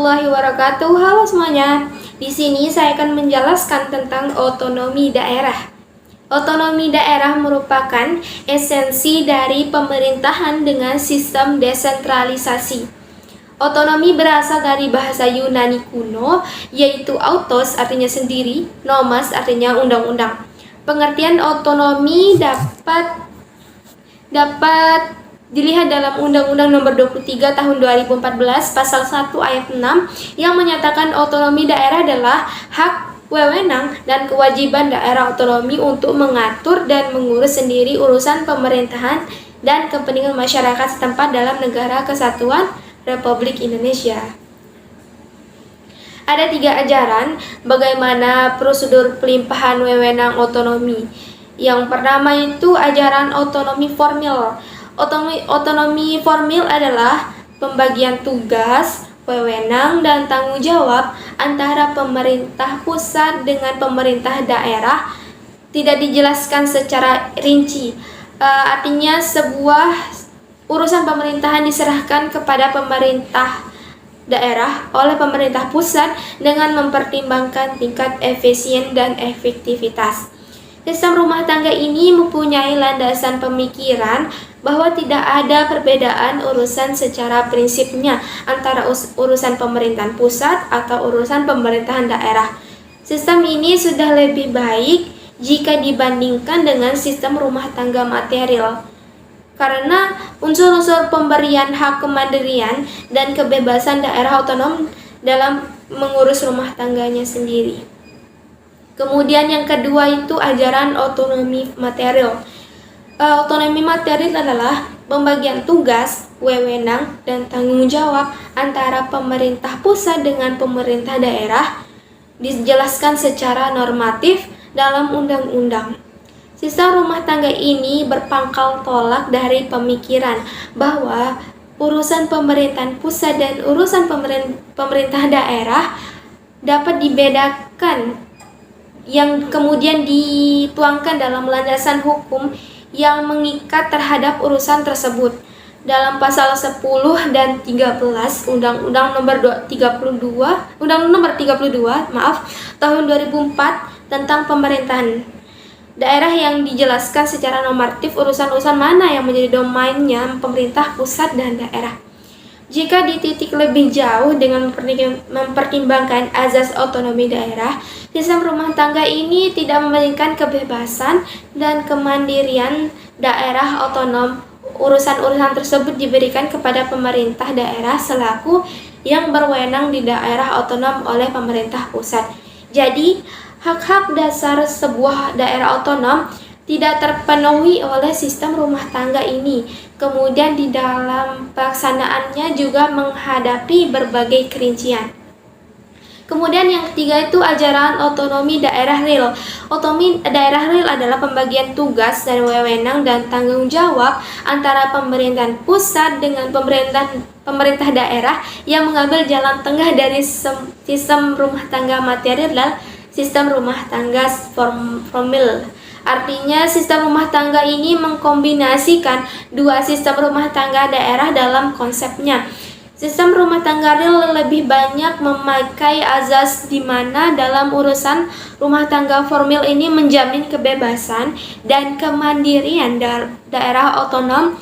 warahmatullahi wabarakatuh. Halo semuanya. Di sini saya akan menjelaskan tentang otonomi daerah. Otonomi daerah merupakan esensi dari pemerintahan dengan sistem desentralisasi. Otonomi berasal dari bahasa Yunani kuno, yaitu autos artinya sendiri, nomos artinya undang-undang. Pengertian otonomi dapat dilihat dalam Undang-Undang Nomor 23 Tahun 2014 Pasal 1 Ayat 6 yang menyatakan otonomi daerah adalah hak, wewenang, dan kewajiban daerah otonomi untuk mengatur dan mengurus sendiri urusan pemerintahan dan kepentingan masyarakat setempat dalam Negara Kesatuan Republik Indonesia. Ada 3 ajaran bagaimana prosedur pelimpahan wewenang otonomi. Yang pertama itu ajaran otonomi formil. Otonomi formil adalah pembagian tugas, wewenang, dan tanggung jawab antara pemerintah pusat dengan pemerintah daerah. Tidak dijelaskan secara rinci. Artinya sebuah urusan pemerintahan diserahkan kepada pemerintah daerah oleh pemerintah pusat dengan mempertimbangkan tingkat efisien dan efektivitas. Sistem rumah tangga ini mempunyai landasan pemikiran bahwa tidak ada perbedaan urusan secara prinsipnya antara urusan pemerintahan pusat atau urusan pemerintahan daerah. Sistem ini sudah lebih baik jika dibandingkan dengan sistem rumah tangga material, karena unsur-unsur pemberian hak kemandirian dan kebebasan daerah otonom dalam mengurus rumah tangganya sendiri. Kemudian yang kedua itu ajaran otonomi material. Otonomi material adalah pembagian tugas, wewenang, dan tanggung jawab antara pemerintah pusat dengan pemerintah daerah, dijelaskan secara normatif dalam undang-undang. Sistem rumah tangga ini berpangkal tolak dari pemikiran bahwa urusan pemerintahan pusat dan urusan pemerintah daerah dapat dibedakan, yang kemudian dituangkan dalam landasan hukum yang mengikat terhadap urusan tersebut. Dalam pasal 10 dan 13 Undang-Undang Nomor 32 Tahun 2004 tentang pemerintahan daerah, yang dijelaskan secara normatif urusan-urusan mana yang menjadi domainnya pemerintah pusat dan daerah. Jika dititik lebih jauh dengan mempertimbangkan azas otonomi daerah, sistem rumah tangga ini tidak memberikan kebebasan dan kemandirian daerah otonom. Urusan-urusan tersebut diberikan kepada pemerintah daerah selaku yang berwenang di daerah otonom oleh pemerintah pusat. Jadi, hak-hak dasar sebuah daerah otonom tidak terpenuhi oleh sistem rumah tangga ini. Kemudian di dalam pelaksanaannya juga menghadapi berbagai kerincian. Kemudian yang ketiga itu ajaran otonomi daerah real. Otonomi daerah real adalah pembagian tugas dan wewenang dan tanggung jawab antara pemerintahan pusat dengan pemerintah daerah yang mengambil jalan tengah dari sistem rumah tangga material dan sistem rumah tangga formil. Artinya sistem rumah tangga ini mengkombinasikan dua sistem rumah tangga daerah dalam konsepnya. Sistem rumah tangga real lebih banyak memakai azas di mana dalam urusan rumah tangga formil ini menjamin kebebasan dan kemandirian daerah otonom,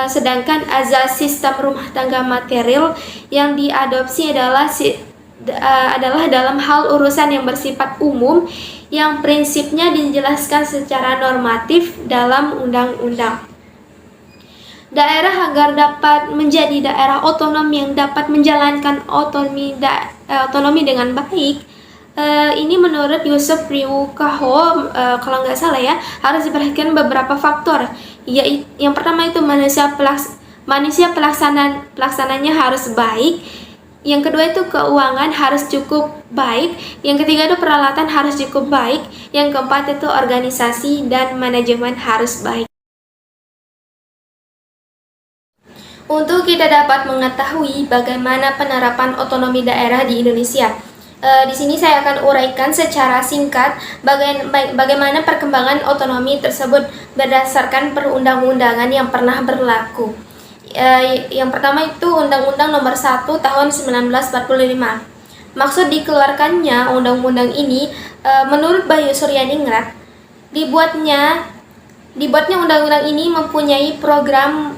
sedangkan azas sistem rumah tangga material yang diadopsi adalah dalam hal urusan yang bersifat umum yang prinsipnya dijelaskan secara normatif dalam undang-undang. Daerah agar dapat menjadi daerah otonom yang dapat menjalankan otonomi dengan baik, ini menurut Yusuf Ryukaho, kalau nggak salah ya, harus diperhatikan beberapa faktor. Yaitu yang pertama itu manusia pelaksananya harus baik. Yang kedua itu keuangan harus cukup baik. Yang ketiga itu peralatan harus cukup baik. Yang keempat itu organisasi dan manajemen harus baik. Untuk kita dapat mengetahui bagaimana penerapan otonomi daerah di Indonesia, di sini saya akan uraikan secara singkat bagaimana perkembangan otonomi tersebut berdasarkan perundang-undangan yang pernah berlaku. Yang pertama itu Undang-Undang Nomor 1 Tahun 1945. Maksud dikeluarkannya undang-undang ini, menurut Bayu Suryaningrat, dibuatnya undang-undang ini mempunyai program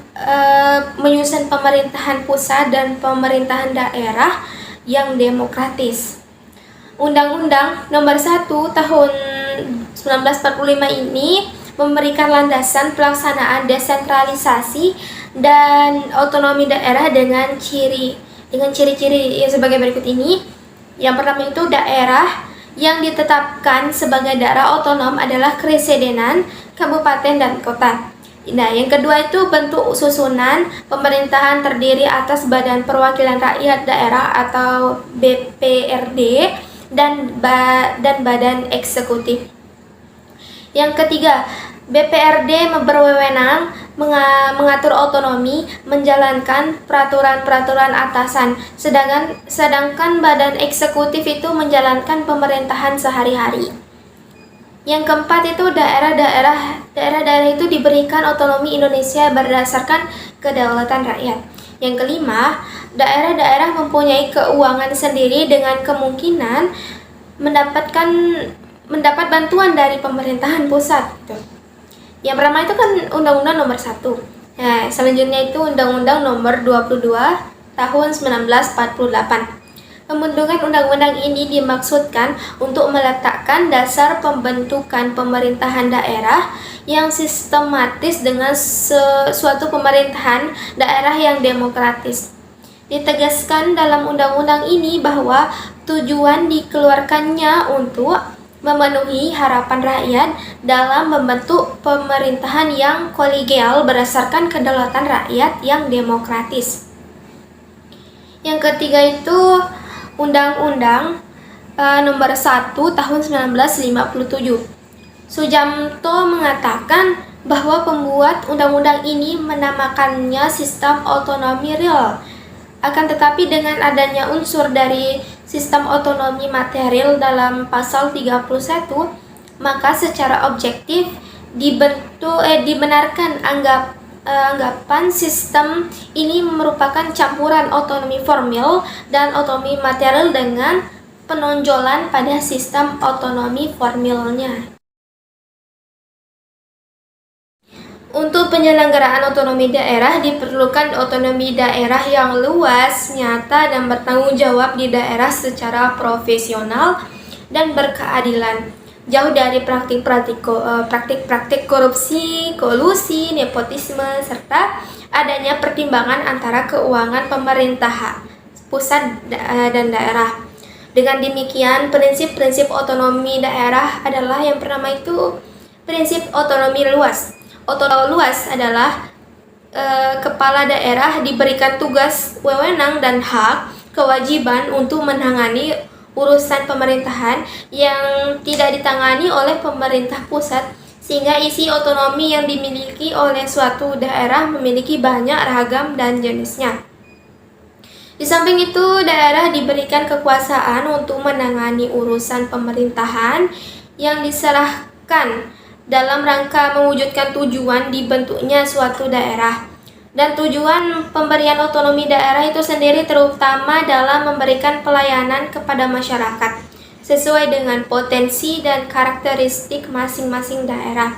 menyusun pemerintahan pusat dan pemerintahan daerah yang demokratis. Undang-Undang Nomor 1 Tahun 1945 ini memberikan landasan pelaksanaan desentralisasi dan otonomi daerah dengan ciri-ciri yang sebagai berikut ini. Yang pertama itu daerah yang ditetapkan sebagai daerah otonom adalah kepresidenan, kabupaten, dan kota. Nah, yang kedua itu bentuk susunan pemerintahan terdiri atas Badan Perwakilan Rakyat Daerah atau BPRD dan Badan Eksekutif. Yang ketiga, BPRD berwenang mengatur otonomi, menjalankan peraturan-peraturan atasan, sedangkan Badan Eksekutif itu menjalankan pemerintahan sehari-hari. Yang keempat itu daerah itu diberikan otonomi Indonesia berdasarkan kedaulatan rakyat. Yang kelima, daerah-daerah mempunyai keuangan sendiri dengan kemungkinan mendapat bantuan dari pemerintahan pusat. Yang pertama itu kan Undang-Undang Nomor 1. Nah, selanjutnya itu Undang-Undang Nomor 22 Tahun 1948. Pembentukan undang-undang ini dimaksudkan untuk meletakkan dasar pembentukan pemerintahan daerah yang sistematis dengan suatu pemerintahan daerah yang demokratis. Ditegaskan dalam undang-undang ini bahwa tujuan dikeluarkannya untuk memenuhi harapan rakyat dalam membentuk pemerintahan yang kolegial berdasarkan kedaulatan rakyat yang demokratis. Yang ketiga itu Undang-Undang Nomor 1 Tahun 1957. Sujamto mengatakan bahwa pembuat undang-undang ini menamakannya sistem otonomi real. Akan tetapi dengan adanya unsur dari sistem otonomi material dalam pasal 31, maka secara objektif dibenarkan anggapan sistem ini merupakan campuran otonomi formil dan otonomi material dengan penonjolan pada sistem otonomi formilnya. Untuk penyelenggaraan otonomi daerah diperlukan otonomi daerah yang luas, nyata, dan bertanggung jawab di daerah secara profesional dan berkeadilan. Jauh dari praktik-praktik korupsi, kolusi, nepotisme, serta adanya pertimbangan antara keuangan pemerintah pusat dan daerah. Dengan demikian, prinsip-prinsip otonomi daerah adalah yang pertama itu prinsip otonomi luas. Otonomi luas adalah kepala daerah diberikan tugas, wewenang, dan hak kewajiban untuk menangani urusan pemerintahan yang tidak ditangani oleh pemerintah pusat, sehingga isi otonomi yang dimiliki oleh suatu daerah memiliki banyak ragam dan jenisnya. Di samping itu, daerah diberikan kekuasaan untuk menangani urusan pemerintahan yang diserahkan dalam rangka mewujudkan tujuan dibentuknya suatu daerah. Dan tujuan pemberian otonomi daerah itu sendiri terutama dalam memberikan pelayanan kepada masyarakat sesuai dengan potensi dan karakteristik masing-masing daerah.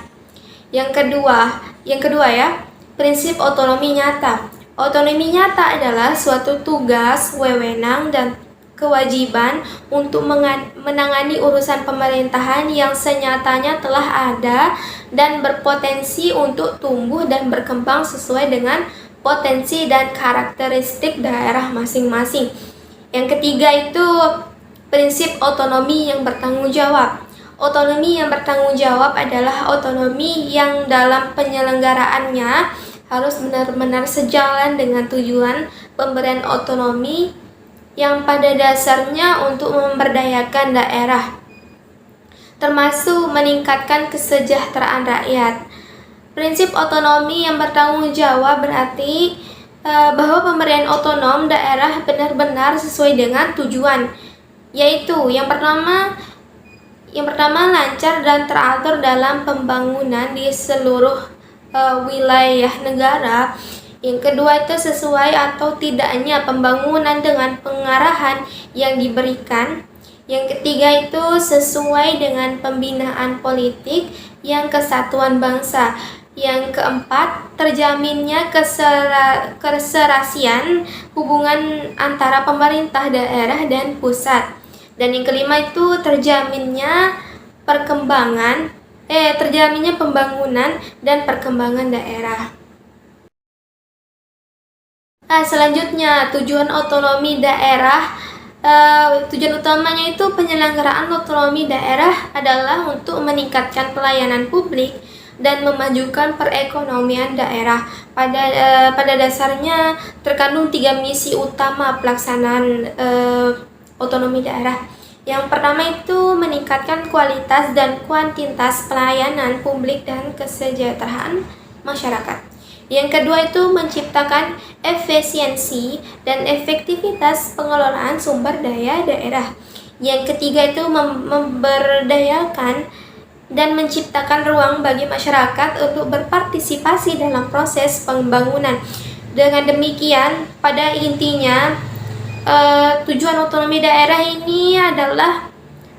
Yang kedua ya, prinsip otonomi nyata. Otonomi nyata adalah suatu tugas, wewenang, dan kewajiban untuk menangani urusan pemerintahan yang senyatanya telah ada dan berpotensi untuk tumbuh dan berkembang sesuai dengan potensi dan karakteristik daerah masing-masing. Yang ketiga itu prinsip otonomi yang bertanggung jawab. Otonomi yang bertanggung jawab adalah otonomi yang dalam penyelenggaraannya harus benar-benar sejalan dengan tujuan pemberian otonomi yang pada dasarnya untuk memberdayakan daerah, termasuk meningkatkan kesejahteraan rakyat. Prinsip otonomi yang bertanggung jawab berarti bahwa pemberian otonom daerah benar-benar sesuai dengan tujuan, yaitu yang pertama lancar dan teratur dalam pembangunan di seluruh wilayah negara. Yang kedua itu sesuai atau tidaknya pembangunan dengan pengarahan yang diberikan. Yang ketiga itu sesuai dengan pembinaan politik yang kesatuan bangsa. Yang keempat, terjaminnya keserasian hubungan antara pemerintah daerah dan pusat. Dan yang kelima itu terjaminnya pembangunan dan perkembangan daerah. Selanjutnya, tujuan otonomi daerah. Tujuan utamanya itu penyelenggaraan otonomi daerah adalah untuk meningkatkan pelayanan publik dan memajukan perekonomian daerah. Pada dasarnya terkandung 3 misi utama pelaksanaan otonomi daerah. Yang pertama itu meningkatkan kualitas dan kuantitas pelayanan publik dan kesejahteraan masyarakat. Yang kedua itu menciptakan efisiensi dan efektivitas pengelolaan sumber daya daerah. Yang ketiga itu memberdayakan dan menciptakan ruang bagi masyarakat untuk berpartisipasi dalam proses pembangunan. Dengan demikian, pada intinya tujuan otonomi daerah ini adalah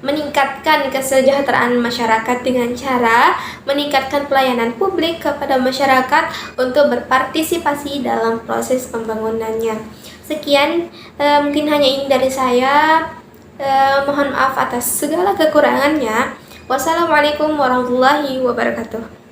meningkatkan kesejahteraan masyarakat dengan cara meningkatkan pelayanan publik kepada masyarakat untuk berpartisipasi dalam proses pembangunannya. Sekian, mungkin hanya ini dari saya. Mohon maaf atas segala kekurangannya. Wassalamualaikum warahmatullahi wabarakatuh.